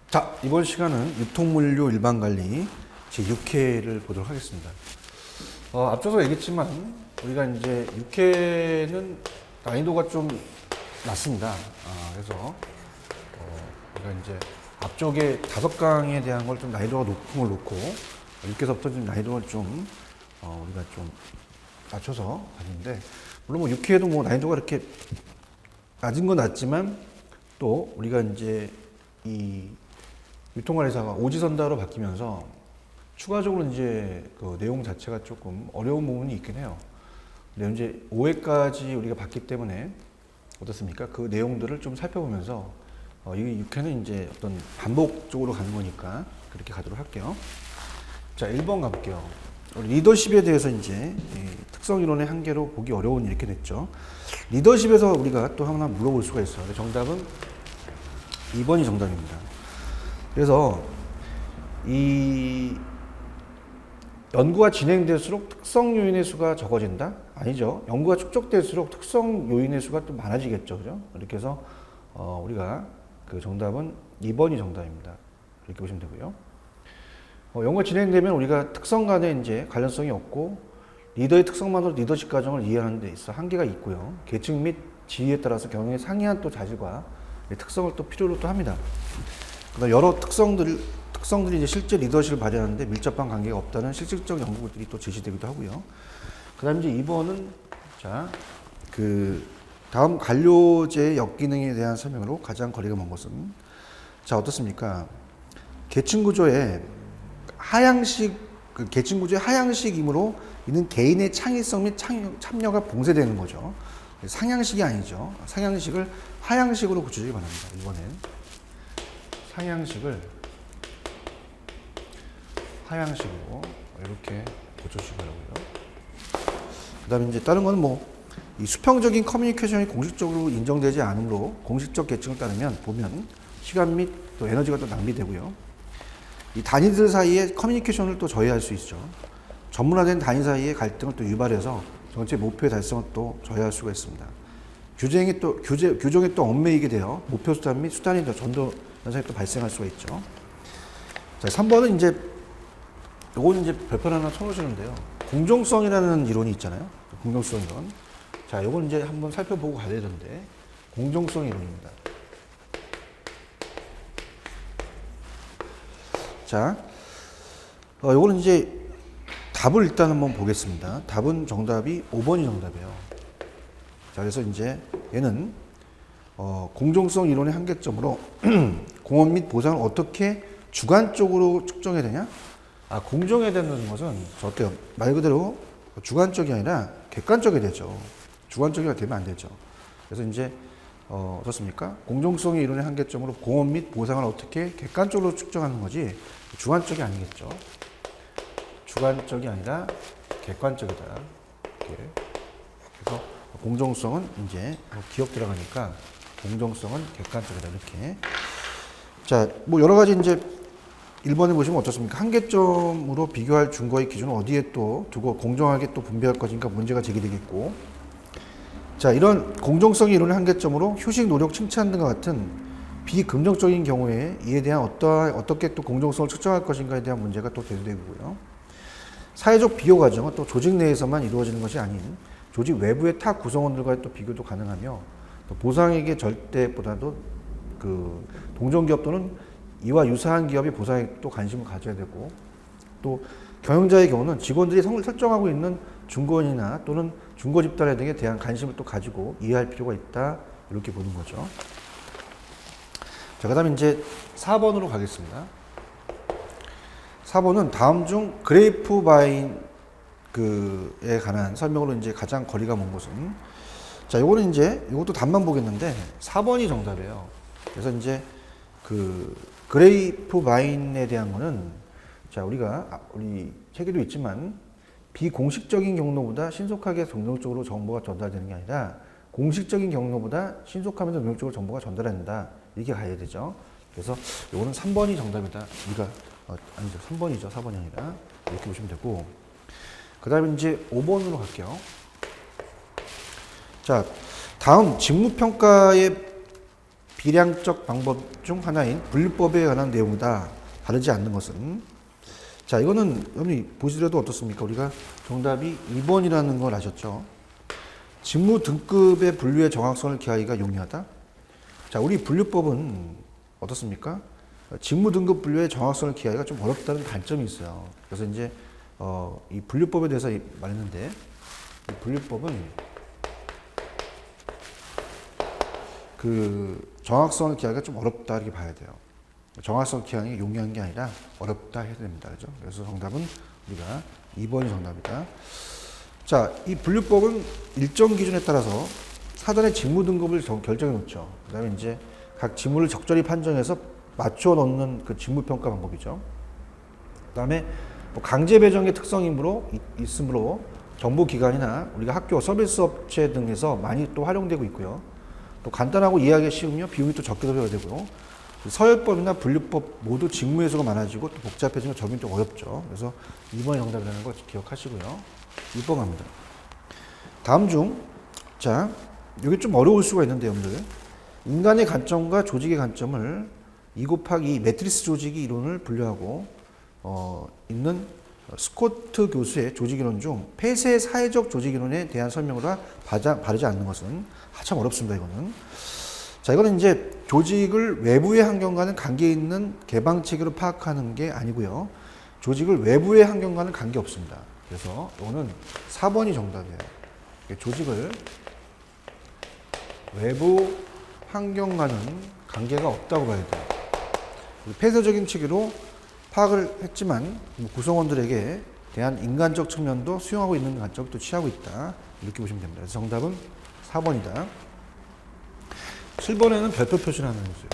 자, 이번 시간은 유통물류 일반관리 제6회를 보도록 하겠습니다. 앞서서 얘기했지만 우리가 이제 6회는 난이도가 좀 낮습니다. 그래서 우리가 이제 앞쪽에 5강에 대한 걸 좀 난이도가 높은 걸 놓고 6회서부터 좀 난이도를 좀 우리가 좀 낮춰서 가는데, 물론 뭐 6회도 뭐 난이도가 이렇게 낮은 건 낮지만 또 우리가 이제 이 유통관리사가 오지선다로 바뀌면서 추가적으로 이제 그 내용 자체가 조금 어려운 부분이 있긴 해요. 근데 이제 5회까지 우리가 봤기 때문에 어떻습니까? 그 내용들을 좀 살펴보면서 이 6회는 이제 어떤 반복적으로 가는 거니까 그렇게 가도록 할게요. 자, 1번 가볼게요. 리더십에 대해서 이제 특성 이론의 한계로 보기 어려운 이렇게 됐죠. 리더십에서 우리가 또 하나 물어볼 수가 있어요. 정답은 2번이 정답입니다. 그래서 이 연구가 진행될수록 특성 요인의 수가 적어진다? 아니죠. 연구가 축적될수록 특성 요인의 수가 또 많아지겠죠. 그죠? 이렇게 해서 우리가 그 정답은 2번이 정답입니다. 이렇게 보시면 되고요. 연구가 진행되면 우리가 특성 간에 이제 관련성이 없고 리더의 특성만으로 리더십 과정을 이해하는 데 있어 한계가 있고요. 계층 및 지위에 따라서 경영에 상이한 또 자질과 특성을 또 필요로 또 합니다. 그다음 여러 특성들이 이제 실제 리더십을 발휘하는데 밀접한 관계가 없다는 실질적 연구들이 또 제시되기도 하고요. 그다음 이제 2번은 자, 그 다음 관료제의 역기능에 대한 설명으로 가장 거리가 먼 것은, 자, 어떻습니까? 계층 구조의 하향식, 그 계층 구조의 하향식이므로 이는 개인의 창의성 및 참여가 봉쇄되는 거죠. 상향식이 아니죠. 상향식을 하향식으로 고쳐주기 바랍니다. 이번엔 상향식을 하향식으로 이렇게 고쳐주시기 바라고요. 그 다음에 이제 다른 거는 뭐, 이 수평적인 커뮤니케이션이 공식적으로 인정되지 않으므로 공식적 계층을 따르면 보면 시간 및 또 에너지가 또 낭비되고요. 이 단위들 사이의 커뮤니케이션을 또 저해할 수 있죠. 전문화된 단위 사이의 갈등을 또 유발해서 전체 목표의 달성을 또 저해할 수가 있습니다. 규정에 또 얽매이게 되어 목표 수단 및 수단의 전도 현상이 또 발생할 수가 있죠. 자, 3번은 이제 요거는 이제 별표 하나 쳐놓으시는데요. 공정성이라는 이론이 있잖아요. 공정성 이론. 자, 요건 이제 한번 살펴보고 가야 되는데, 공정성 이론입니다. 자, 요거는 이제 답을 일단 한번 보겠습니다. 답은 정답이 5번이 정답이에요. 자, 그래서 이제 얘는 공정성 이론의 한계점으로 공헌 및 보상을 어떻게 주관적으로 측정해야 되냐? 공정해야 되는 것은 어때요? 말 그대로 주관적이 아니라 객관적이 되죠. 주관적이 되면 안 되죠. 그래서 이제 어떻습니까? 공정성의 이론의 한계점으로 공헌 및 보상을 어떻게 객관적으로 측정하는 거지 주관적이 아니겠죠. 주관적이 아니라 객관적이다. 이렇게. 그래서 공정성은 이제 기억 들어가니까 공정성은 객관적이다. 이렇게. 자, 뭐 여러 가지 이제 1번에 보시면 어떻습니까? 한계점으로 비교할 증거의 기준은 어디에 또 두고 공정하게 또 분배할 것인가 문제가 제기되겠고, 자, 이런 공정성의 이론의 한계점으로 휴식, 노력, 칭찬 등과 같은 비금정적인 경우에 이에 대한 어떻게 또 공정성을 측정할 것인가에 대한 문제가 또 대두되고요. 사회적 비교 과정은 또 조직 내에서만 이루어지는 것이 아닌 조직 외부의 타 구성원들과의 또 비교도 가능하며, 또 보상액의 절대보다도 그 동종기업 또는 이와 유사한 기업이 보상에 또 관심을 가져야 되고, 또 경영자의 경우는 직원들이 성을 설정하고 있는 중고원이나 또는 중고 집단 등에 대한 관심을 또 가지고 이해할 필요가 있다. 이렇게 보는 거죠. 자, 그 다음에 이제 4번으로 가겠습니다. 4번은 다음 중 그레이프바인에 관한 설명으로 이제 가장 거리가 먼 것은, 자, 요거는 이제 이것도 답만 보겠는데 4번이 정답이에요. 그래서 이제 그 그레이프바인에 대한 거는, 자, 우리 책에도 있지만 비공식적인 경로보다 신속하게 능동적으로 정보가 전달되는 게 아니라 공식적인 경로보다 신속하면서 능동적으로 정보가 전달된다. 이렇게 가야 되죠. 그래서 이거는 3번이 정답이다. 아니죠. 3번이죠. 4번이 아니라. 이렇게 보시면 되고. 그 다음에 이제 5번으로 갈게요. 자, 다음 직무평가의 비량적 방법 중 하나인 분류법에 관한 내용이다. 다르지 않는 것은. 자, 이거는 여러분이 보시더라도 어떻습니까? 우리가 정답이 2번이라는 걸 아셨죠? 직무 등급의 분류의 정확성을 기하기가 용이하다. 자, 우리 분류법은 어떻습니까? 직무 등급 분류의 정확성을 기하기가 좀 어렵다는 단점이 있어요. 그래서 이제 이 분류법에 대해서 말했는데, 이 분류법은 그 정확성을 기하기가 좀 어렵다 이렇게 봐야 돼요. 정확성을 기하는 게 용이한 게 아니라 어렵다 해야 됩니다. 그죠? 그래서 정답은 우리가 2번이 정답이다. 자, 이 분류법은 일정 기준에 따라서 사단의 직무 등급을 결정해 놓죠. 그 다음에 이제 각 직무를 적절히 판정해서 맞춰 넣는 그 직무 평가 방법이죠. 그 다음에 뭐 강제 배정의 특성이므로 있으므로 정보기관이나 우리가 학교 서비스 업체 등에서 많이 또 활용되고 있고요. 또 간단하고 이해하기 쉬우며 비용이 또 적게 들어야 되고요. 서열법이나 분류법 모두 직무 해소가 많아지고 또 복잡해지면 적용이 좀 어렵죠. 그래서 2번이 정답이라는 걸 기억하시고요. 6번 갑니다. 다음 중, 자, 이게 좀 어려울 수가 있는데, 여러분들. 인간의 관점과 조직의 관점을 2 곱하기 2 매트리스 조직이 이론을 분류하고 있는 스코트 교수의 조직이론 중 폐쇄 사회적 조직이론에 대한 설명으로 바르지 않는 것은 참 어렵습니다. 이거는. 자, 이거는 이제 조직을 외부의 환경과는 관계 있는 개방체계로 파악하는 게 아니고요. 조직을 외부의 환경과는 관계 없습니다. 그래서 이거는 4번이 정답이에요. 조직을 외부 환경과는 관계가 없다고 봐야 돼요. 폐쇄적인 체계로 파악을 했지만 구성원들에게 대한 인간적 측면도 수용하고 있는 관점을 또 취하고 있다. 이렇게 보시면 됩니다. 그래서 정답은 4번이다. 7번에는 별표 표시를 하는 거죠.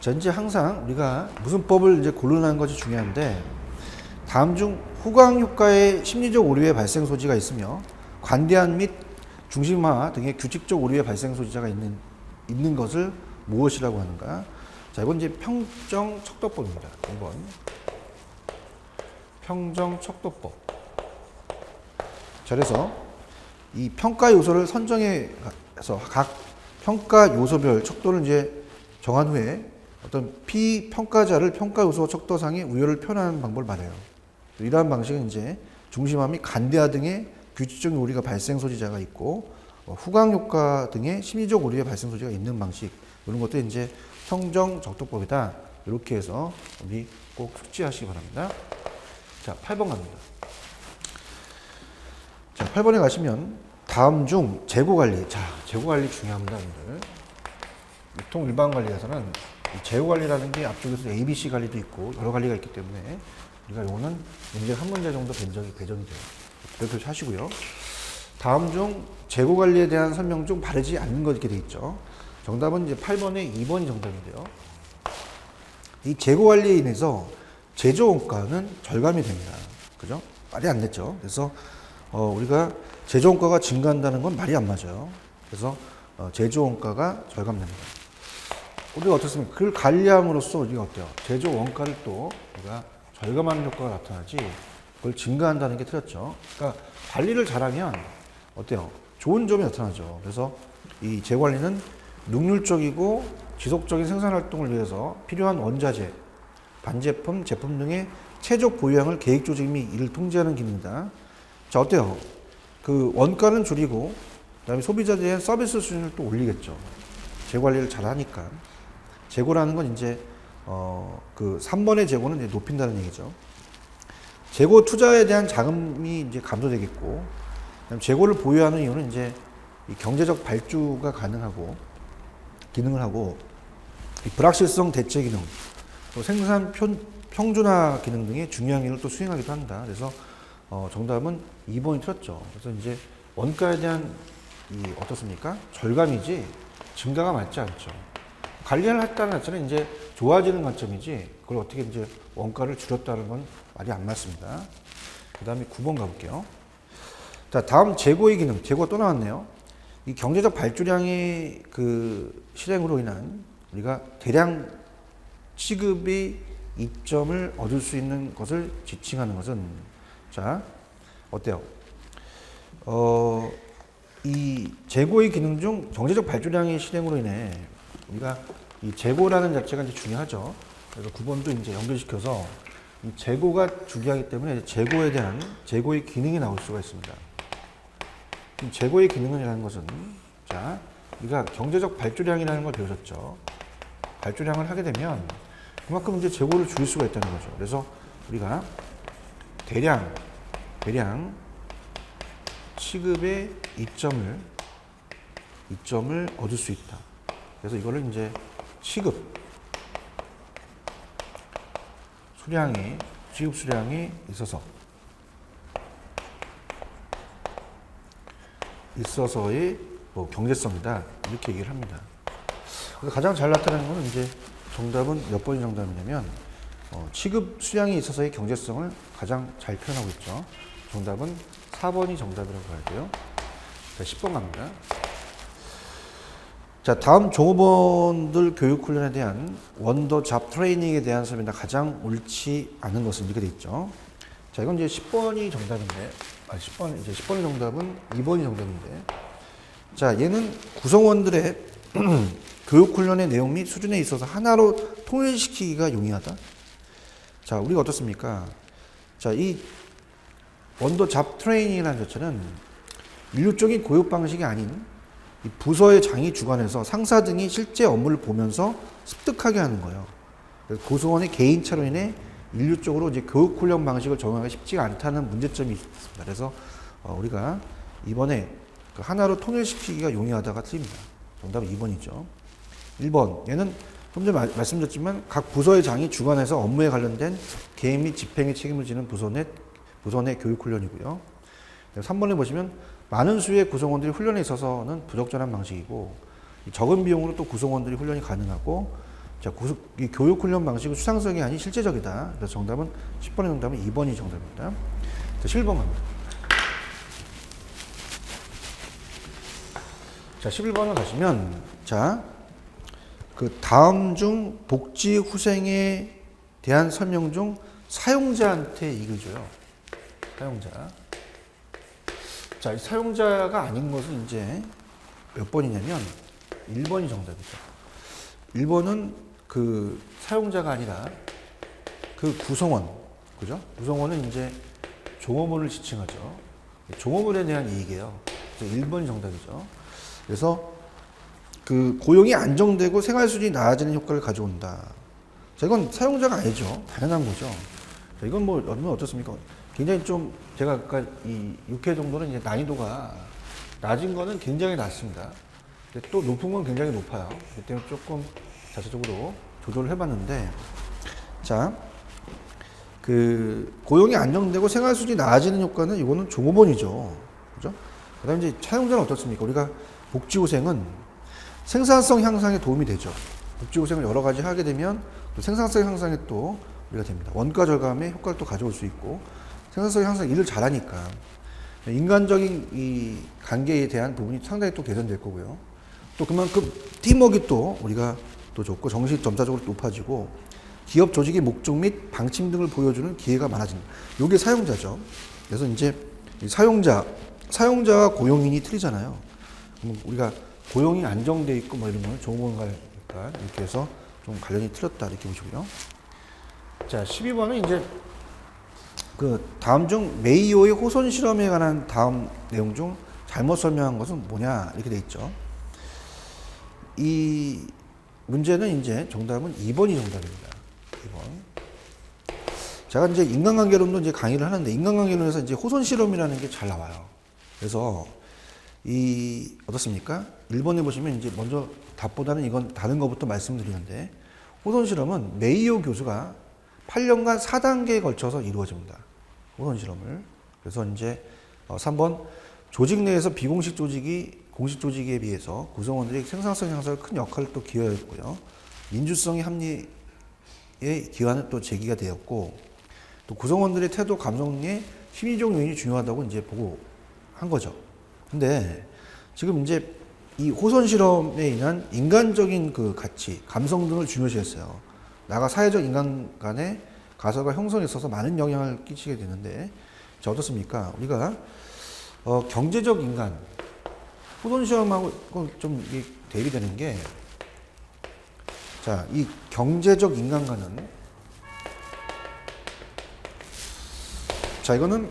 자, 이제 항상 우리가 무슨 법을 이제 고르는 것이 중요한데, 다음 중 후광 효과의 심리적 오류의 발생 소지가 있으며 관대한 및 중심화 등의 규칙적 오류의 발생 소지자가 있는 것을 무엇이라고 하는가? 자, 이건 이제 평정 척도법입니다. 2번. 평정 척도법. 자, 그래서 이 평가 요소를 선정해서 각 평가 요소별 척도를 이제 정한 후에 어떤 피평가자를 평가 요소 척도상의 우열을 표현하는 방법을 말해요. 이러한 방식은 이제 중심화 및 간대화 등의 규칙적인 오류가 발생 소지자가 있고 후광 효과 등의 심리적 오류의 발생 소지가 있는 방식, 이런 것도 이제 평정 적도법이다. 이렇게 해서 우리 꼭 숙지하시기 바랍니다. 자, 8번 갑니다. 자, 8번에 가시면 다음 중 재고관리. 자, 재고관리 중요합니다, 여러분들. 유통 일반 관리에서는 이 재고관리라는 게 앞쪽에서 ABC 관리도 있고 여러 관리가 있기 때문에 우리가 이거는 문제 한 문제 정도 배정이 돼요. 그렇게 하시고요. 다음 중 재고관리에 대한 설명 중 바르지 않는 것 이렇게 돼 있죠. 정답은 이제 8번에 2번이 정답인데요. 이 재고관리에 인해서 제조원가는 절감이 됩니다. 그죠? 말이 안 됐죠. 그래서 우리가 제조원가가 증가한다는 건 말이 안 맞아요. 그래서 제조원가가 절감됩니다. 우리가 어떻습니까? 그걸 관리함으로써 우리가 어때요? 제조원가를 또 우리가 절감하는 효과가 나타나지 그걸 증가한다는 게 틀렸죠. 그러니까 관리를 잘하면 어때요? 좋은 점이 나타나죠. 그래서 이 재관리는 능률적이고 지속적인 생산활동을 위해서 필요한 원자재, 반제품, 제품 등의 최적 보유량을 계획 조직 및 이를 통제하는 기능이다. 자, 어때요? 그 원가는 줄이고 그다음에 소비자에 대한 서비스 수준을 또 올리겠죠. 재관리를 잘하니까. 재고라는 건 이제 그 3번의 재고는 이제 높인다는 얘기죠. 재고 투자에 대한 자금이 이제 감소되겠고, 그다음 재고를 보유하는 이유는 이제 이 경제적 발주가 가능하고 기능을 하고 이 불확실성 대체 기능, 또 생산 평준화 기능 등의 중요한 기능을 또 수행하기도 한다. 그래서 정답은 2번이 틀렸죠. 그래서 이제 원가에 대한 이 어떻습니까? 절감이지 증가가 맞지 않죠. 관리를 했다는 자체는 이제 좋아지는 관점이지 그걸 어떻게 이제 원가를 줄였다는 건 말이 안 맞습니다. 그 다음에 9번 가볼게요. 자, 다음 재고의 기능, 재고가 또 나왔네요. 이 경제적 발주량의 그 실행으로 인한 우리가 대량 취급의 이점을 얻을 수 있는 것을 지칭하는 것은, 자, 어때요? 이 재고의 기능 중 경제적 발주량의 실행으로 인해 우리가 이 재고라는 자체가 이제 중요하죠. 그래서 9번도 이제 연결시켜서 이 재고가 중요하기 때문에 재고에 대한 재고의 기능이 나올 수가 있습니다. 재고의 기능이라는 것은 자, 우리가 경제적 발주량이라는 걸 배우셨죠. 발주량을 하게 되면 그만큼 이제 재고를 줄일 수가 있다는 거죠. 그래서 우리가 대량 취급의 이점을 얻을 수 있다. 그래서 이거를 이제 취급 수량이 있어서의 뭐 경제성이다. 이렇게 얘기를 합니다. 그래서 가장 잘 나타나는 거는 이제 정답은 몇 번이 정답이냐면 취급 수량이 있어서의 경제성을 가장 잘 표현하고 있죠. 정답은 4번이 정답이라고 봐야 돼요. 자, 10번 갑니다. 자, 다음 종업원들 교육 훈련에 대한 원더 잡 트레이닝에 대한 설명이나 가장 옳지 않은 것은 이렇게 돼 있죠. 자, 이건 이제 10번이 정답인데, 10번의 정답은 2번이 정답인데, 자, 얘는 구성원들의 교육 훈련의 내용 및 수준에 있어서 하나로 통일시키기가 용이하다. 자, 우리가 어떻습니까? 자, 이 원더 잡 트레이닝이라는 자체는 인류적인 교육 방식이 아닌 이 부서의 장이 주관해서 상사 등이 실제 업무를 보면서 습득하게 하는 거예요. 그래서 구성원의 개인차로 인해 인류적으로 이제 교육 훈련 방식을 적용하기 쉽지가 않다는 문제점이 있습니다. 그래서 우리가 이번에 그 하나로 통일시키기가 용이하다가 틀립니다. 정답은 2번이죠. 1번. 얘는 좀 전에 말씀드렸지만 각 부서의 장이 주관해서 업무에 관련된 계획 및 집행에 책임을 지는 부서 내 교육 훈련이고요. 3번에 보시면 많은 수의 구성원들이 훈련에 있어서는 부적절한 방식이고 적은 비용으로 또 구성원들이 훈련이 가능하고 자, 이 교육 훈련 방식은 수상성이 아닌 실제적이다. 그래서 정답은 10번의 정답은 2번이 정답입니다. 자, 11번 갑니다. 자, 11번을 가시면 자, 그 다음 중 복지 후생에 대한 설명 중 사용자한테 이걸 줘요. 사용자. 자, 이 사용자가 아닌 것은 이제 몇 번이냐면 1번이 정답이죠. 1번은 그 사용자가 아니라 그 구성원, 그죠? 구성원은 이제 종업원을 지칭하죠. 종업원에 대한 이익이에요. 그래서 1번이 정답이죠. 그래서 그 고용이 안정되고 생활 수준이 나아지는 효과를 가져온다. 자, 이건 사용자가 아니죠. 당연한 거죠. 자, 이건 뭐 여러분 어떻습니까? 굉장히 좀 제가 아까 이 6회 정도는 이제 난이도가 낮은 거는 굉장히 낮습니다. 근데 또 높은 건 굉장히 높아요. 그렇기 때문에 조금 자체적으로 조절을 해봤는데, 자, 그 고용이 안정되고 생활 수준이 나아지는 효과는 이거는 종업원이죠, 그죠? 그다음에 이제 사용자는 어떻습니까? 우리가 복지후생은 생산성 향상에 도움이 되죠. 복지후생을 여러 가지 하게 되면 또 생산성 향상에 또 우리가 됩니다. 원가 절감에 효과를 또 가져올 수 있고. 생산성 향상 일을 잘하니까 인간적인 이 관계에 대한 부분이 상당히 또 개선될 거고요. 또 그만큼 팀워크가 또 우리가 또 좋고 정신이 점차적으로 높아지고 기업 조직의 목적 및 방침 등을 보여주는 기회가 많아진다. 이게 사용자죠. 그래서 이제 사용자와 고용인이 틀리잖아요. 그럼 우리가 고용이 안정돼 있고 뭐 이런 거는 종업원과 이렇게 해서 좀 관련이 틀렸다 이렇게 보시고요. 자, 12번은 이제 그 다음 중 메이오의 호손 실험에 관한 다음 내용 중 잘못 설명한 것은 뭐냐 이렇게 돼 있죠. 이 문제는 이제 정답은 2번이 정답입니다. 2번. 제가 이제 인간관계론도 이제 강의를 하는데 인간관계론에서 이제 호손 실험이라는 게 잘 나와요. 그래서 이 어떻습니까? 1번에 보시면 이제 먼저 답보다는 이건 다른 것부터 말씀드리는데 호손 실험은 메이오 교수가 8년간 4단계에 걸쳐서 이루어집니다. 호손 실험을. 그래서 이제 3번 조직 내에서 비공식 조직이 공식 조직에 비해서 구성원들이 생산성 향상에 큰 역할을 또 기여했고요. 민주성의 합리에 기여하는 또 제기가 되었고 또 구성원들의 태도 감성에 심리적 요인이 중요하다고 이제 보고 한 거죠. 근데 지금 이제 이 호손 실험에 인한 인간적인 그 가치, 감성 등을 중요시했어요. 나가 사회적 인간 간의 가설과 형성에 있어서 많은 영향을 끼치게 되는데, 자, 어떻습니까? 우리가 경제적 인간, 호손 시험하고 좀 대비되는 게 자, 이 경제적 인간관은, 자, 이거는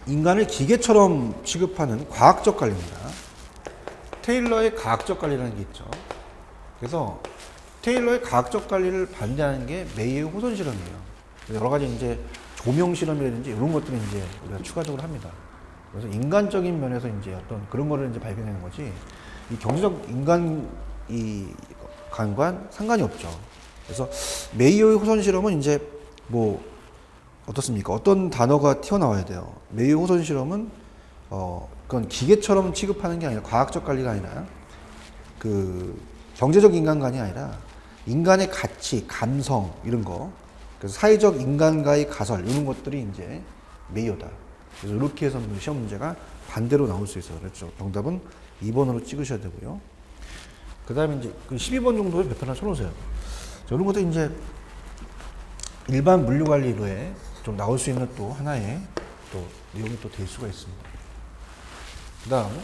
인간을 기계처럼 취급하는 과학적 관리입니다. 테일러의 과학적 관리라는 게 있죠. 그래서 테일러의 과학적 관리를 반대하는 게 메이의 호선 실험이에요. 여러 가지 이제 조명 실험이라든지 이런 것들을 이제 우리가 추가적으로 합니다. 그래서 인간적인 면에서 이제 어떤 그런 거를 이제 발견하는 거지, 이 경제적 인간 이 관과 상관이 없죠. 그래서 메이어의 호선 실험은 이제 뭐 어떻습니까? 어떤 단어가 튀어나와야 돼요. 메이어의 호선 실험은 그건 기계처럼 취급하는 게 아니라, 과학적 관리가 아니라, 그 경제적 인간관이 아니라 인간의 가치, 감성 이런 거, 그래서 사회적 인간과의 가설 이런 것들이 이제 메이어다. 그래서 이렇게 해서 시험 문제가 반대로 나올 수 있어요. 그렇죠. 정답은 2번으로 찍으셔야 되고요. 그 다음에 이제 그 12번 정도의 배편을 쳐놓으세요. 이런 것도 이제 일반 물류관리로에 좀 나올 수 있는 또 하나의 또 내용이 또 될 수가 있습니다. 그 다음,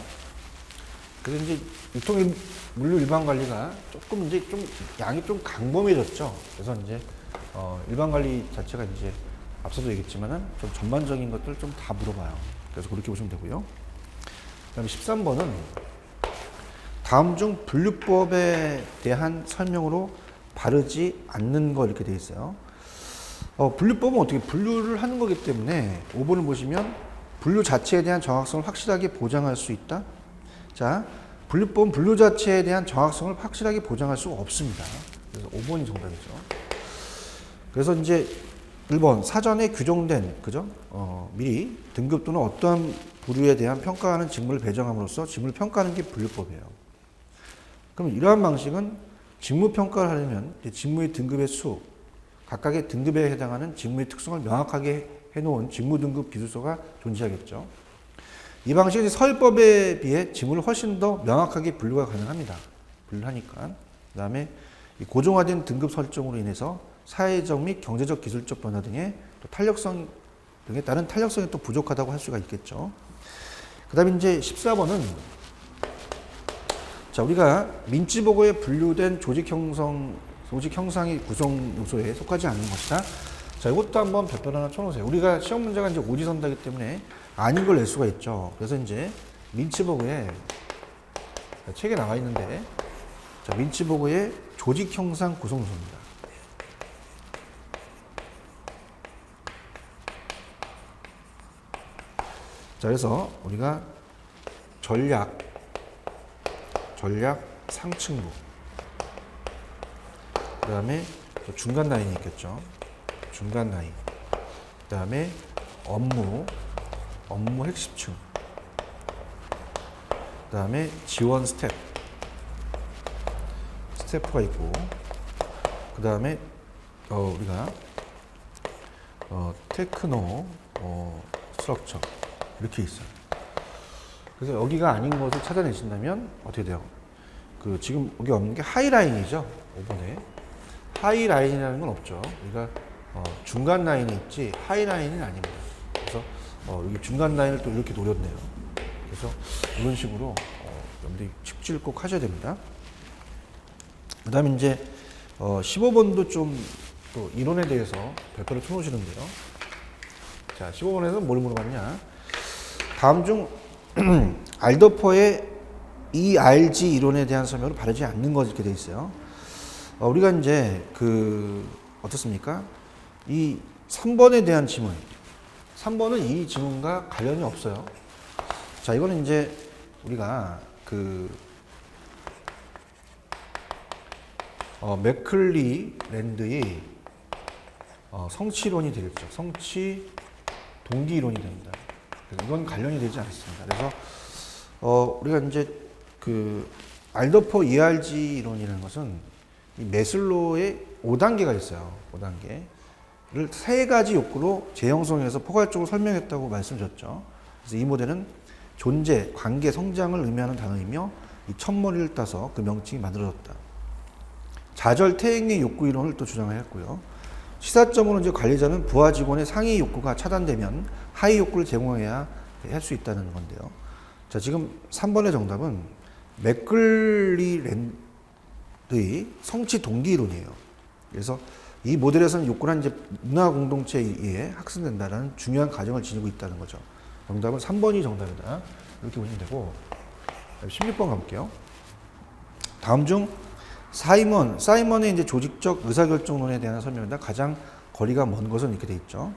그래서 이제 유통 물류 일반 관리가 조금 이제 좀 양이 좀 강범해졌죠. 그래서 이제 일반 관리 자체가 이제 앞서도 얘기했지만은 좀 전반적인 것들 좀 다 물어봐요. 그래서 그렇게 보시면 되고요. 그다음에 13번은 다음 중 분류법에 대한 설명으로 바르지 않는 거 이렇게 돼 있어요. 분류법은 어떻게 분류를 하는 거기 때문에 5번을 보시면 분류 자체에 대한 정확성을 확실하게 보장할 수 있다. 자, 분류법은 분류 자체에 대한 정확성을 확실하게 보장할 수가 없습니다. 그래서 5번이 정답이죠. 그래서 이제 1번 사전에 규정된, 그죠? 미리 등급 또는 어떠한 부류에 대한 평가하는 직무를 배정함으로써 직무를 평가하는 게 분류법이에요. 그럼 이러한 방식은 직무 평가를 하려면 직무의 등급의 수, 각각의 등급에 해당하는 직무의 특성을 명확하게 해놓은 직무 등급 기술서가 존재하겠죠. 이 방식은 서울법에 비해 직무를 훨씬 더 명확하게 분류가 가능합니다. 분류하니까. 그 다음에 고정화된 등급 설정으로 인해서 사회적 및 경제적 기술적 변화 등의 또 탄력성 등에 따른 탄력성이 또 부족하다고 할 수가 있겠죠. 그 다음에 이제 14번은 자, 우리가 민지보고에 분류된 조직 형상의 구성 요소에 속하지 않는 것이다. 자, 이것도 한번 별표 하나 쳐놓으세요. 우리가 시험 문제가 이제 오지선다기 때문에 아닌 걸 낼 수가 있죠. 그래서 이제 민치보고에 책에 나와 있는데, 자, 민치보고의 조직 형상 구성 요소입니다. 자, 그래서 우리가 전략 상층부, 그 다음에 중간 라인이 있겠죠. 중간 라인, 그 다음에 업무 핵심층, 그 다음에 지원 스태프가 있고, 그 다음에 우리가 테크노 스트럭처 이렇게 있어요. 그래서 여기가 아닌 것을 찾아내신다면 어떻게 돼요? 그 지금 여기 없는 게 하이라인이죠. 5번에 하이라인이라는 건 없죠. 우리가 중간 라인이 있지 하이라인은 아닙니다. 그래서 여기 중간 라인을 또 이렇게 노렸네요. 그래서 이런 식으로 여러분들이 칙질 꼭 하셔야 됩니다. 그 다음에 이제 15번도 좀 또 이론에 대해서 별표를 쳐놓으시는데요. 자, 15번에서 뭘 물어봤냐? 다음 중 알더퍼의 ERG 이론에 대한 설명을 바르지 않는 것 이렇게 돼 있어요. 우리가 이제 어떻습니까? 이 3번에 대한 지문, 3번은 이 지문과 관련이 없어요. 자, 이거는 이제 우리가 맥클리 랜드의 성취론이 되겠죠. 성취 동기 이론이 됩니다. 이건 관련이 되지 않습니다. 그래서 우리가 이제 알더퍼 ERG 이론이라는 것은 이 메슬로의 5단계가 있어요. 5단계를 3가지 욕구로 재형성해서 포괄적으로 설명했다고 말씀드렸죠. 그래서 이 모델은 존재, 관계, 성장을 의미하는 단어이며 이 첫머리를 따서 그 명칭이 만들어졌다. 좌절, 퇴행의 욕구 이론을 또 주장했고요. 시사점으로 이제 관리자는 부하 직원의 상위 욕구가 차단되면 하위 욕구를 제공해야 할 수 있다는 건데요. 자, 지금 3번의 정답은 맥클리 성취 동기 이론이에요. 그래서 이 모델에서는 욕구란 이제 문화 공동체에 의해 학습된다는 중요한 가정을 지니고 있다는 거죠. 정답은 3번이 정답이다. 이렇게 보시면 되고 16번 가볼게요. 다음 중 사이먼의 이제 조직적 의사결정론에 대한 설명입니다. 가장 거리가 먼 것은 이렇게 돼 있죠.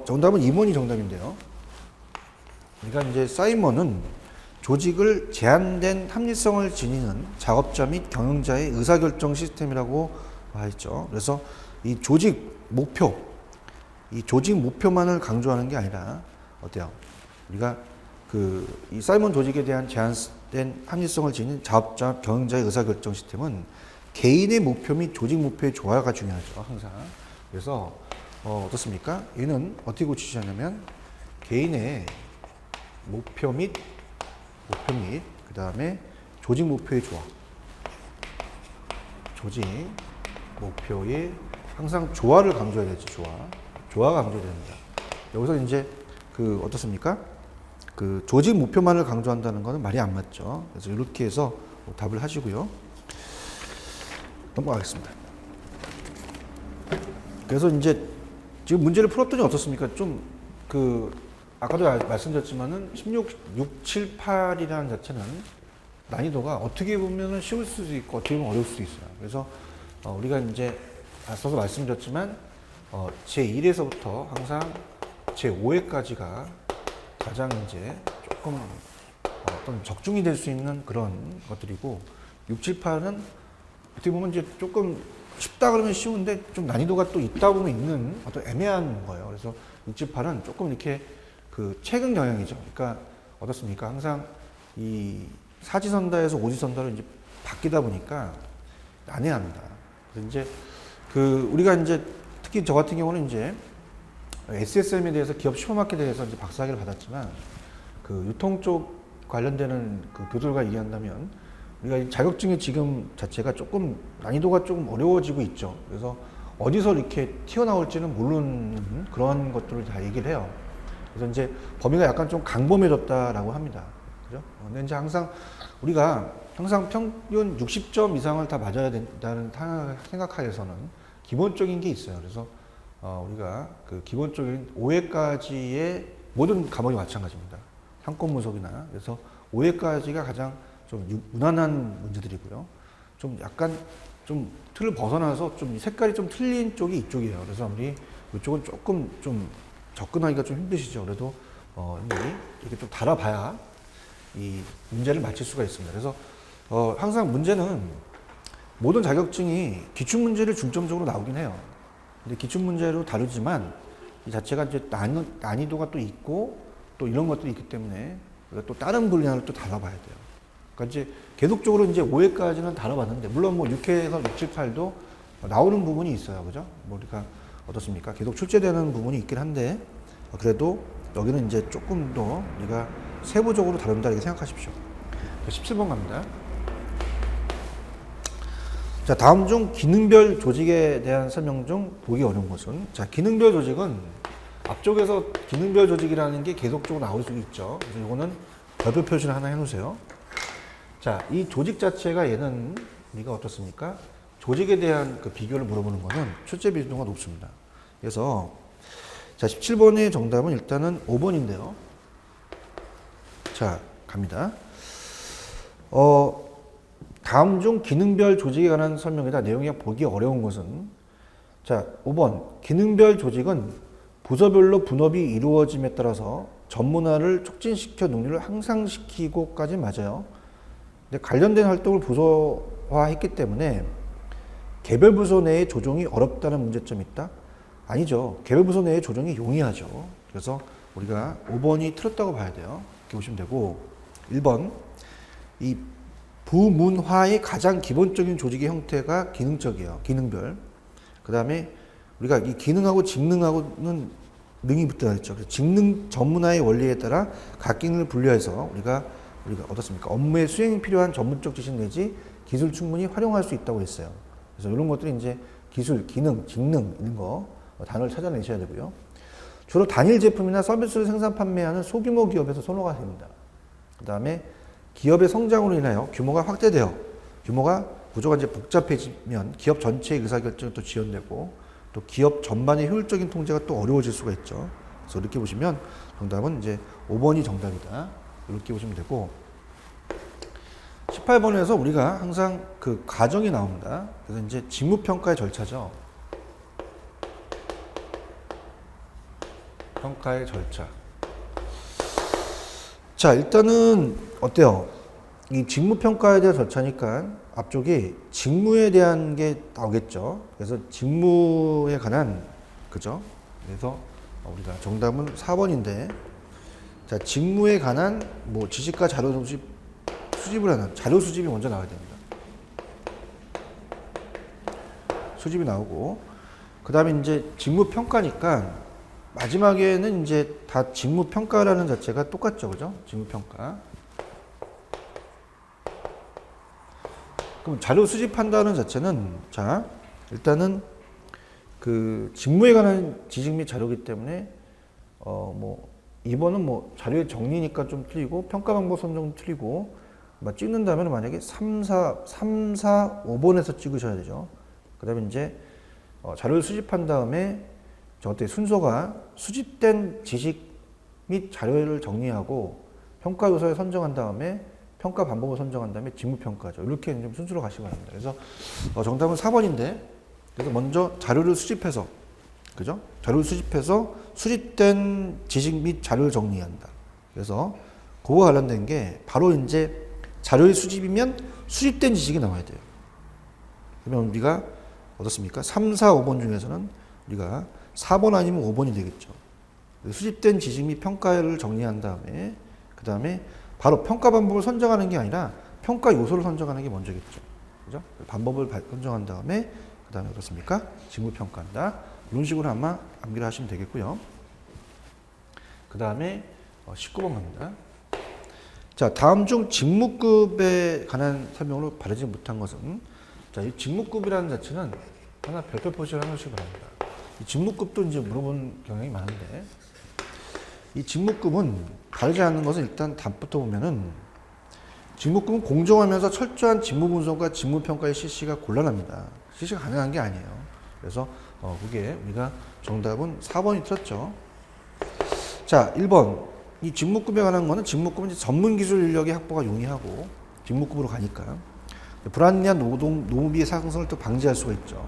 정답은 2번이 정답인데요. 그러니까 이제 사이먼은 조직을 제한된 합리성을 지니는 작업자 및 경영자의 의사결정 시스템이라고 말했죠. 그래서 이 조직 목표만을 강조하는 게 아니라 어때요? 우리가 이 사이먼 조직에 대한 제한된 합리성을 지닌 작업자, 경영자의 의사결정 시스템은 개인의 목표 및 조직 목표의 조화가 중요하죠. 항상. 그래서 어떻습니까? 얘는 어떻게 고치시냐면 개인의 목표 및 그 다음에 조직 목표의 조화. 조직 목표의 항상 조화를 강조해야 되지. 조화가 강조해야 됩니다. 여기서 이제 어떻습니까? 조직 목표만을 강조한다는 것은 말이 안 맞죠. 그래서 이렇게 해서 답을 하시고요. 넘어가겠습니다. 그래서 이제 지금 문제를 풀었더니 어떻습니까? 좀 아까도 말씀드렸지만은 16, 6, 7, 8이라는 자체는 난이도가 어떻게 보면은 쉬울 수도 있고 어떻게 보면 어려울 수도 있어요. 그래서 우리가 이제 앞서서 말씀드렸지만 제1에서부터 항상 제5회까지가 가장 이제 조금 어떤 적중이 될 수 있는 그런 것들이고 6, 7, 8은 어떻게 보면 이제 조금 쉽다 그러면 쉬운데 좀 난이도가 또 있다 보면 있는 어떤 애매한 거예요. 그래서 6, 7, 8은 조금 이렇게 최근 경향이죠. 그러니까 어떻습니까? 항상 이 사지선다에서 오지선다로 이제 바뀌다 보니까 난해합니다. 그래서 이제 우리가 이제 특히 저 같은 경우는 이제 SSM에 대해서 기업 슈퍼마켓에 대해서 이제 박사학위를 받았지만 유통 쪽 관련되는 교수들과 얘기한다면 우리가 이 자격증의 지금 자체가 조금 난이도가 조금 어려워지고 있죠. 그래서 어디서 이렇게 튀어나올지는 모르는 그런 것들을 다 얘기를 해요. 그래서 이제 범위가 약간 좀 강범해졌다라고 합니다. 그죠? 근데 이제 우리가 항상 평균 60점 이상을 다 맞아야 된다는 생각하에서는 기본적인 게 있어요. 그래서 우리가 기본적인 5회까지의 모든 과목이 마찬가지입니다. 상권 분석이나 그래서 5회까지가 가장 좀 무난한 문제들이고요. 좀 약간 좀 틀을 벗어나서 좀 색깔이 좀 틀린 쪽이 이쪽이에요. 그래서 우리 이쪽은 조금 좀 접근하기가 좀 힘드시죠. 그래도 이렇게 좀 달아봐야 이 문제를 맞힐 수가 있습니다. 그래서 항상 문제는 모든 자격증이 기출 문제를 중점적으로 나오긴 해요. 근데 기출 문제로 다루지만 이 자체가 이제 난이도가 또 있고 또 이런 것들이 있기 때문에 우리가 또 다른 분야를 또 다뤄봐야 돼요. 그러니까 이제 계속적으로 이제 5회까지는 다뤄봤는데 물론 뭐 6회에서 6, 7, 8도 나오는 부분이 있어요. 그죠? 우리가 어떻습니까? 계속 출제되는 부분이 있긴 한데 그래도 여기는 이제 조금 더 우리가 세부적으로 다룬다 이렇게 생각하십시오. 17번 갑니다. 자, 다음 중 기능별 조직에 대한 설명 중 보기 어려운 것은 자, 기능별 조직은 앞쪽에서 기능별 조직이라는 게 계속적으로 나올 수 있죠. 그래서 이거는 별표 표시를 하나 해놓으세요. 자, 이 조직 자체가 얘는 우리가 어떻습니까? 조직에 대한 비교를 물어보는 거는 출제 비중가 높습니다. 그래서 자, 17번의 정답은 일단은 5번인데요. 자, 갑니다. 다음 중 기능별 조직에 관한 설명이다. 내용이 보기 어려운 것은 자, 5번 기능별 조직은 부서별로 분업이 이루어짐에 따라서 전문화를 촉진시켜 능률을 향상시키고까지 맞아요. 근데 관련된 활동을 부서화했기 때문에 개별 부서 내의 조정이 어렵다는 문제점이 있다? 아니죠. 개별 부서 내의 조정이 용이하죠. 그래서 우리가 5번이 틀렸다고 봐야 돼요. 이렇게 보시면 되고 1번 이 부문화의 가장 기본적인 조직의 형태가 기능적이에요. 기능별. 그 다음에 우리가 이 기능하고 직능하고는 능이 붙어야 했죠. 그래서 직능 전문화의 원리에 따라 각 기능을 분류해서 우리가 어떻습니까? 업무의 수행이 필요한 전문적 지식 내지 기술 충분히 활용할 수 있다고 했어요. 그래서 이런 것들이 이제 기술, 기능, 직능 이런 거 단어를 찾아내셔야 되고요. 주로 단일 제품이나 서비스를 생산 판매하는 소규모 기업에서 선호가 됩니다. 그 다음에 기업의 성장으로 인하여 규모가 확대되어 규모가 구조가 이제 복잡해지면 기업 전체의 의사결정이 또 지연되고 또 기업 전반의 효율적인 통제가 또 어려워질 수가 있죠. 그래서 이렇게 보시면 정답은 이제 5번이 정답이다. 이렇게 보시면 되고 18번에서 우리가 항상 그 과정이 나옵니다. 그래서 이제 직무평가의 절차죠. 평가의 절차. 자, 일단은 어때요? 이 직무평가에 대한 절차니까 앞쪽이 직무에 대한 게 나오겠죠. 그래서 직무에 관한, 그죠? 그래서 우리가 정답은 4번인데, 자, 직무에 관한 뭐 지식과 자료 수집을 하는 자료 수집이 먼저 나와야 됩니다. 수집이 나오고, 그 다음에 이제 직무평가니까 마지막에는 이제 다 직무평가라는 자체가 똑같죠. 그죠? 직무평가. 그럼 자료 수집한다는 자체는, 자, 일단은 그 직무에 관한 지식 및 자료이기 때문에, 뭐, 2번은 뭐 자료의 정리니까 좀 틀리고, 평가 방법 선정도 틀리고, 뭐 찍는다면 만약에 3, 4, 5번에서 찍으셔야 되죠. 그 다음에 이제 자료를 수집한 다음에 어때 순서가 수집된 지식 및 자료를 정리하고 평가 요소를 선정한 다음에 평가 방법을 선정한 다음에 직무평가죠. 이렇게 좀 순서로 가시기 바랍니다. 그래서 정답은 4번인데 그래서 먼저 자료를 수집해서 그죠? 자료를 수집해서 수집된 지식 및 자료를 정리한다. 그래서 그거와 관련된 게 바로 이제 자료의 수집이면 수집된 지식이 나와야 돼요. 그러면 우리가 어떻습니까? 3, 4, 5번 중에서는 우리가 4번 아니면 5번이 되겠죠. 수집된 지식 및 평가를 정리한 다음에 그 다음에 바로 평가 방법을 선정하는 게 아니라 평가 요소를 선정하는 게 먼저겠죠. 그죠? 방법을 선정한 다음에 그 다음에 어떻습니까? 직무평가한다. 이런 식으로 아마 암기를 하시면 되겠고요. 그 다음에 19번 갑니다. 자, 다음 중 직무급에 관한 설명으로 바르지 못한 것은 자, 이 직무급이라는 자체는 하나 별표 표시를 하나씩 바랍니다. 이 직무급도 이제 물어본 경향이 많은데 이 직무급은 다르지 않는 것은 일단 답부터 보면은 직무급은 공정하면서 철저한 직무 분석과 직무 평가의 실시가 곤란합니다. 실시가 가능한 게 아니에요. 그래서 그게 우리가 정답은 4번이 틀렸죠. 자, 1번 이 직무급에 관한 거는 직무급은 이제 전문 기술 인력의 확보가 용이하고 직무급으로 가니까 불합리한 노무비의 상승을 또 방지할 수가 있죠.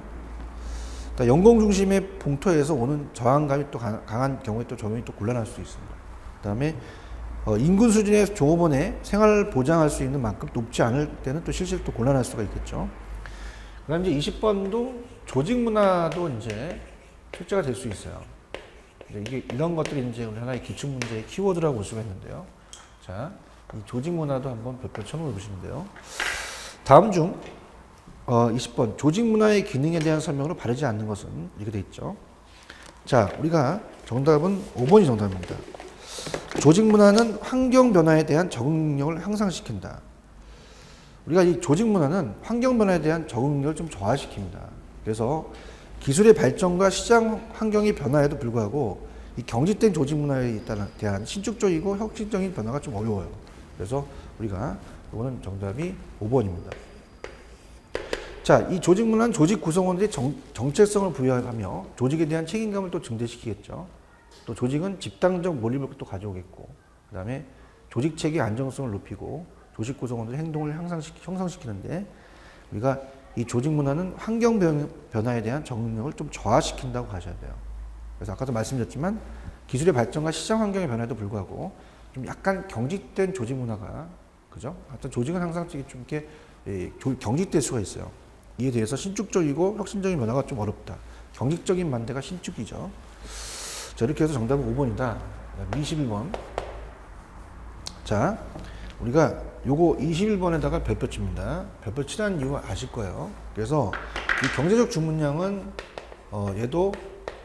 연공 중심의 봉투에서 오는 저항감이 또 강한 경우에 또 적용이 또 곤란할 수 있습니다. 그다음에 인근 수준의 종업원의 생활을 보장할 수 있는 만큼 높지 않을 때는 또 실시를 또 곤란할 수가 있겠죠. 그다음 이제 20번도 조직 문화도 이제 출제가 될 수 있어요. 이게 이런 것들이 이제 우리 하나의 기출 문제의 키워드라고 볼 수가 있는데요. 자, 이 조직 문화도 한번 별표 쳐놓어 보시는데요. 다음 중 20번 조직 문화의 기능에 대한 설명으로 바르지 않는 것은 이렇게 돼 있죠. 자, 우리가 정답은 5번이 정답입니다. 조직 문화는 환경 변화에 대한 적응 능력을 향상시킨다. 우리가 이 조직 문화는 환경 변화에 대한 적응 능력을 좀 저하시킵니다. 그래서 기술의 발전과 시장 환경의 변화에도 불구하고 이 경직된 조직 문화에 대한 신축적이고 혁신적인 변화가 좀 어려워요. 그래서 우리가 이거는 정답이 5번입니다. 자, 이 조직 문화는 조직 구성원들이 정체성을 부여하며 조직에 대한 책임감을 또 증대시키겠죠. 또 조직은 집단적 몰입을 또 가져오겠고, 그 다음에 조직 체계의 안정성을 높이고 조직 구성원들의 행동을 형성시키는데 우리가 이 조직 문화는 환경 변화에 대한 적응력을 좀 저하시킨다고 가셔야 돼요. 그래서 아까도 말씀드렸지만 기술의 발전과 시장 환경의 변화에도 불구하고 좀 약간 경직된 조직 문화가 그죠? 하여튼 조직은 항상 좀 이렇게 경직될 수가 있어요. 이에 대해서 신축적이고 혁신적인 변화가 좀 어렵다. 경직적인 반대가 신축이죠. 자, 이렇게 해서 정답은 5번이다. 21번. 자, 우리가 요거 21번에다가 별표 칩니다. 별표 치라는 이유 아실 거예요. 그래서 이 경제적 주문량은 얘도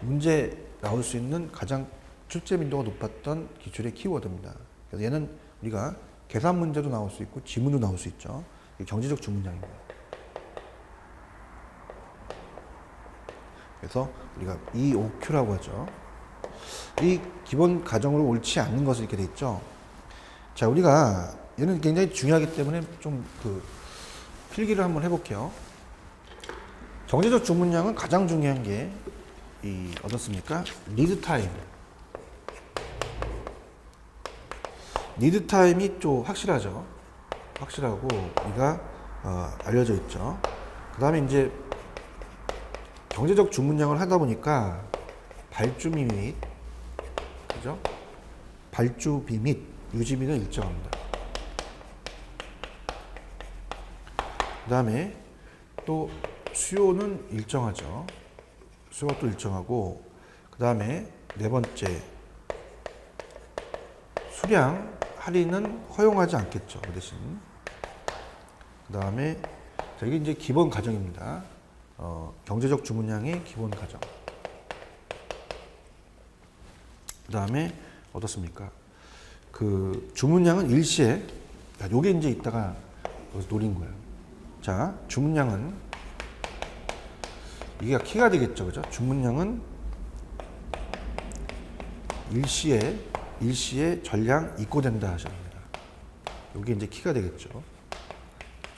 문제 나올 수 있는 가장 출제 민도가 높았던 기출의 키워드입니다. 그래서 얘는 우리가 계산 문제도 나올 수 있고 지문도 나올 수 있죠. 이게 경제적 주문량입니다. 그래서 우리가 EOQ라고 하죠. 이 기본 가정으로 옳지 않는 것을 이렇게 돼 있죠. 자, 우리가 얘는 굉장히 중요하기 때문에 좀 필기를 한번 해볼게요. 경제적 주문량은 가장 중요한 게 어떻습니까? 리드 타임. 리드 타임이 좀 확실하죠. 확실하고 우리가 알려져 있죠. 그 다음에 이제 경제적 주문량을 하다 보니까 발주비 및 그죠? 발주비 및 유지비는 일정합니다. 그 다음에 또 수요는 일정하죠. 수요가 또 일정하고 그 다음에 네 번째 수량 할인은 허용하지 않겠죠. 그 대신 그 다음에 이게 이제 기본 가정입니다. 경제적 주문량의 기본 가정. 그 다음에 어떻습니까? 그 주문량은 일시에 요게 이제 이따가 노린 거예요. 자, 주문량은 이게 키가 되겠죠, 그죠? 주문량은 일시에 전량 입고된다 하셨습니다. 요게 이제 키가 되겠죠.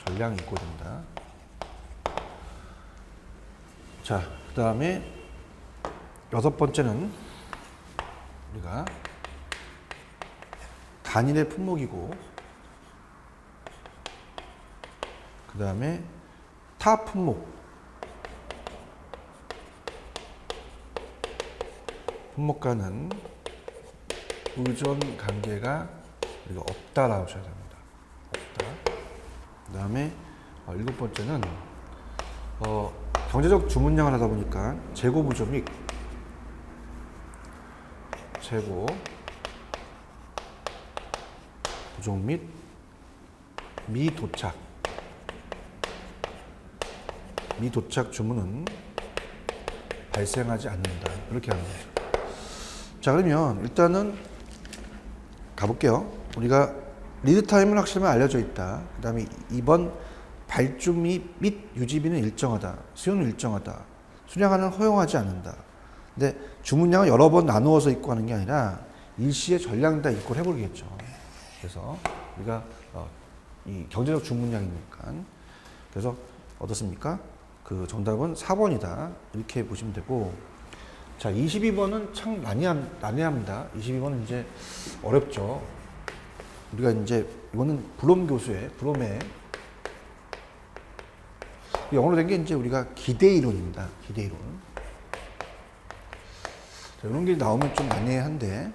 전량 입고된다. 자, 그 다음에 여섯 번째는 우리가 단일의 품목이고 그 다음에 타 품목과는 의존 관계가 우리가 없다라고 하셔야 됩니다. 없다. 그 다음에 일곱 번째는 경제적 주문량을 하다 보니까 재고 부족 및 재고 부족 및 미도착 주문은 발생하지 않는다. 이렇게 하는 거죠. 자, 그러면 일단은 가볼게요. 우리가 리드 타임은 확실하게 알려져 있다. 그 다음에 2번 발주비 및 유지비는 일정하다. 수요는 일정하다. 수량화는 허용하지 않는다. 근데 주문량을 여러 번 나누어서 입고하는 게 아니라 일시에 전량 다 입고를 해버리겠죠. 그래서 우리가 이 경제적 주문량이니까 그래서 어떻습니까? 그 정답은 4번이다. 이렇게 보시면 되고 자, 22번은 참 난해합니다. 22번은 이제 어렵죠. 우리가 이제 이거는 브롬의 영어로 된 게 이제 우리가 기대 이론입니다. 기대 이론. 자, 이런 게 나오면 좀 난해한데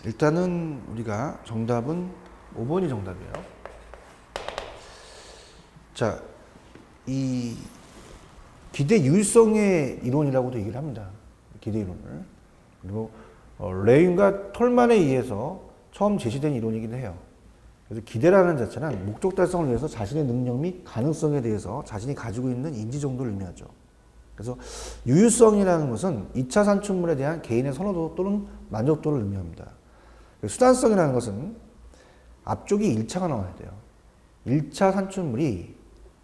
일단은 우리가 정답은 5번이 정답이에요. 자, 이 기대 유일성의 이론이라고도 얘기를 합니다. 기대 이론을. 그리고 레윈과 톨만에 의해서 처음 제시된 이론이기도 해요. 그래서 기대라는 자체는 목적 달성을 위해서 자신의 능력 및 가능성에 대해서 자신이 가지고 있는 인지 정도를 의미하죠. 그래서 유효성이라는 것은 2차 산출물에 대한 개인의 선호도 또는 만족도를 의미합니다. 수단성이라는 것은 앞쪽이 1차가 나와야 돼요. 1차 산출물이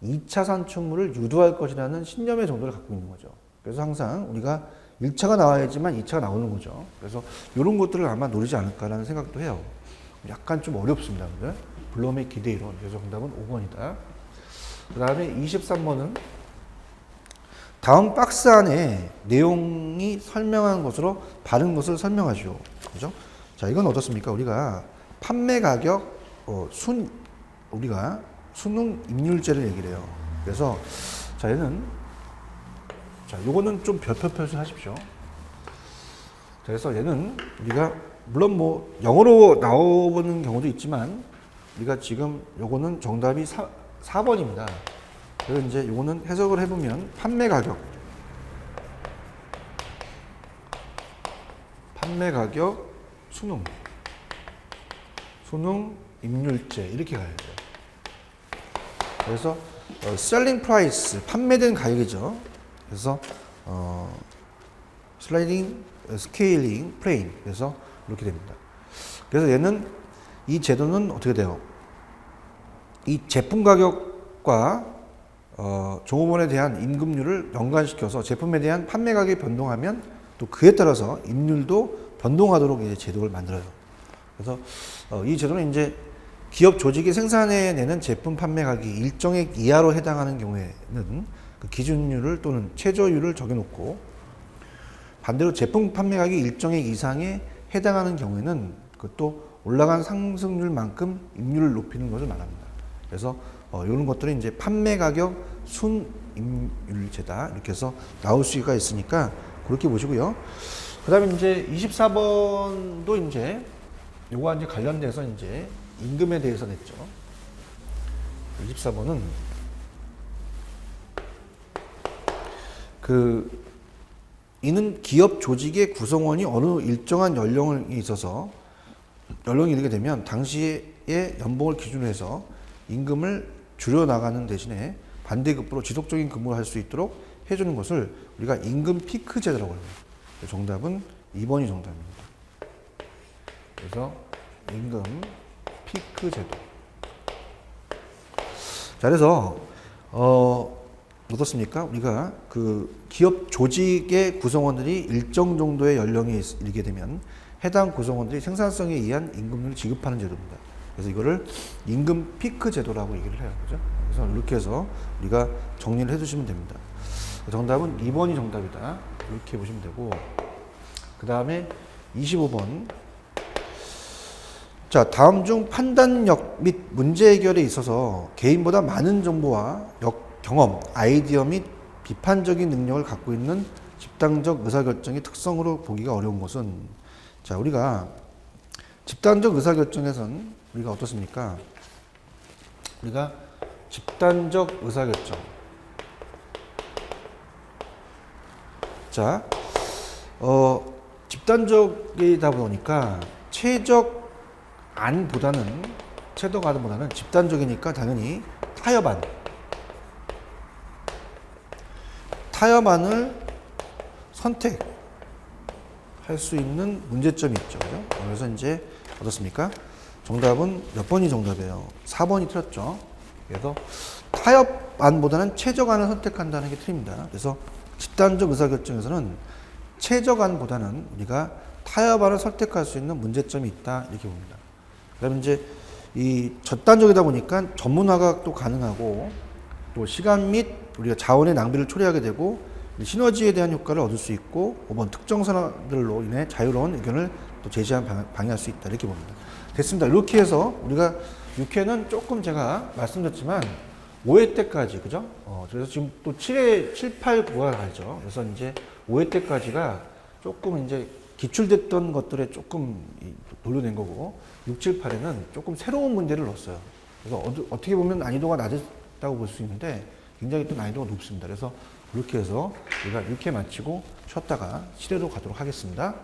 2차 산출물을 유도할 것이라는 신념의 정도를 갖고 있는 거죠. 그래서 항상 우리가 1차가 나와야지만 2차가 나오는 거죠. 그래서 이런 것들을 아마 노리지 않을까라는 생각도 해요. 약간 좀 어렵습니다. 블럼의 기대 이론. 그래서 정답은 5번이다. 그 다음에 23번은 다음 박스 안에 내용이 설명한 것으로 바른 것을 설명하죠. 그죠? 자, 이건 어떻습니까? 우리가 판매 가격, 우리가 수능 입률제를 얘기를 해요. 그래서, 자, 요거는 좀 별표표 하십시오. 자, 그래서 얘는 우리가, 물론 뭐, 영어로 나오는 경우도 있지만, 우리가 지금 요거는 정답이 4번입니다. 그래서 이제 요거는 해석을 해보면, 판매 가격, 수능 입률제, 이렇게 가야 돼요. 그래서 selling price, 판매된 가격이죠. 그래서 sliding scaling plane, 그래서 이렇게 됩니다. 그래서 얘는 이 제도는 어떻게 돼요? 이 제품 가격과 종업원에 대한 임금률을 연관시켜서 제품에 대한 판매 가격이 변동하면 또 그에 따라서 임률도 변동하도록 이제 제도를 만들어요. 그래서 이 제도는 이제 기업 조직이 생산해내는 제품 판매가격이 일정액 이하로 해당하는 경우에는 그 기준율을 또는 최저율을 정해놓고, 반대로 제품 판매가격이 일정액 이상에 해당하는 경우에는 그것도 올라간 상승률만큼 임률을 높이는 것을 말합니다. 그래서 이런 것들은 이제 판매가격 순임률제다 이렇게 해서 나올 수가 있으니까 그렇게 보시고요. 그 다음에 이제 24번도 이제 요거와 이제 관련돼서 이제 임금에 대해서 냈죠. 24번은 이는 기업 조직의 구성원이 어느 일정한 연령에 있어서 연령이 이르게 되면 당시의 연봉을 기준으로 해서 임금을 줄여나가는 대신에 반대급부로 지속적인 근무를 할 수 있도록 해주는 것을 우리가 임금 피크 제도라고 합니다. 정답은 2번이 정답입니다. 그래서 임금 피크 제도. 자, 그래서 어떻습니까? 우리가 그 기업 조직의 구성원들이 일정 정도의 연령에 이르게 되면 해당 구성원들이 생산성에 의한 임금을 지급하는 제도입니다. 그래서 이거를 임금 피크 제도라고 얘기를 해요. 그죠? 그래서 이렇게 해서 우리가 정리를 해 주시면 됩니다. 정답은 2번이 정답이다. 이렇게 보시면 되고, 그 다음에 25번. 자, 다음 중 판단력 및 문제 해결에 있어서 개인보다 많은 정보와 경험, 아이디어 및 비판적인 능력을 갖고 있는 집단적 의사결정의 특성으로 보기가 어려운 것은, 자, 우리가 집단적 의사결정에선 우리가 어떻습니까? 우리가 집단적 의사결정. 자, 집단적이다 보니까 최적안보다는 집단적이니까 당연히 타협안을 선택할 수 있는 문제점이 있죠. 그죠? 그래서 이제 어떻습니까? 정답은 몇 번이 정답이에요? 4번이 틀렸죠. 그래서 타협안보다는 최적안을 선택한다는 게 틀립니다. 그래서 집단적 의사결정에서는 최적안보다는 우리가 타협안을 선택할 수 있는 문제점이 있다 이렇게 봅니다. 그다음에 이제 이 저단적이다 보니까 전문화가 또 가능하고 또 시간 및 우리가 자원의 낭비를 초래하게 되고 시너지에 대한 효과를 얻을 수 있고 5번 특정 산업들로 인해 자유로운 의견을 또 방해할 수 있다 이렇게 봅니다. 됐습니다. 이렇게 해서 우리가 6회는 조금 제가 말씀드렸지만 5회 때까지 그죠? 그래서 지금 또 7, 8, 9가 가죠. 그래서 이제 5회 때까지가 조금 이제 기출됐던 것들에 조금 돌려낸 거고 6, 7, 8에는 조금 새로운 문제를 넣었어요. 그래서 어떻게 보면 난이도가 낮았다고 볼 수 있는데 굉장히 또 난이도가 높습니다. 그래서 그렇게 해서 우리가 6회 마치고 쉬었다가 7회로 가도록 하겠습니다.